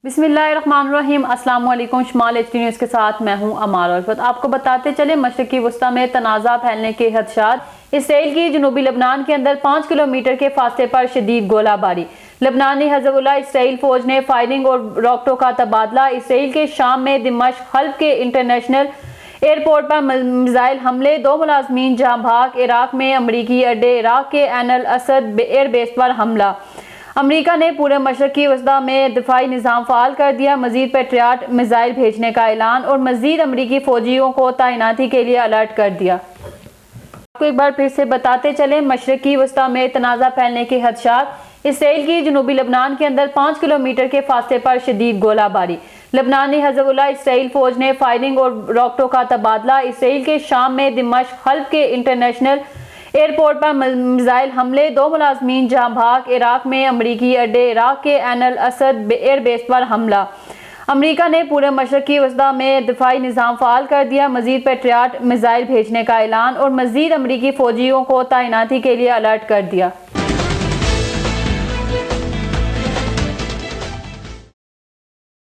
बिस्मिल्लाहिर्रहमानिर्रहीम। अस्सलाम वालेकुम। शुमाल एचडी न्यूज़ के साथ मैं हूं अमार उल्फत। आपको बताते चले मशरकी वस्ता में तनाज़ा फैलने के खदशात। इसराइल की जनूबी लबनान के अंदर 5 किलोमीटर के फासले पर शदीद गोलाबारी। लबनानी हिज़्बुल्लाह इसराइल फौज ने फायरिंग और रॉकेटों का तबादला। इसराइल के शाम में दिमश्क हल्ब के इंटरनेशनल एयरपोर्ट पर मिसाइल हमले, 2 मुलाजमीन जहां भाग। इराक में अमरीकी अड्डे, इराक के ऐन अल असद एयरबेस पर हमला। अमेरिका ने पूरे मशरकी वस्ता में दिफाई निज़ाम फ़ाल कर दिया। मजीद पेट्रियाट मिसाइल भेजने का ऐलान और मजीद अमरीकी फौजियों को तैनाती के लिए अलर्ट कर दिया। आपको एक बार फिर से बताते चले मशरकी वस्ता में तनाज़ा फैलने के खदशात। इसराइल की जनूबी लबनान के अंदर 5 किलोमीटर के फासले पर शदीद गोलाबारी। लबनानी हिज़्बुल्लाह इसराइल फौज ने फायरिंग और रॉकेटों का तबादला। इसराइल के शाम में दिमश्क हल्ब के इंटरनेशनल एयरपोर्ट पर मिसाइल हमले, 2 मुलाजमीन जहां भाग। इराक में अमरीकी अड्डे, इराक के ऐन अल असद एयरबेस पर हमला। अमेरिका ने पूरे मशरकी वस्ता में दिफाई निज़ाम फ़ाल कर दिया। मजीद पेट्रियाट मिसाइल भेजने का ऐलान और मजीद अमरीकी फौजियों को तैनाती के लिए अलर्ट कर दिया।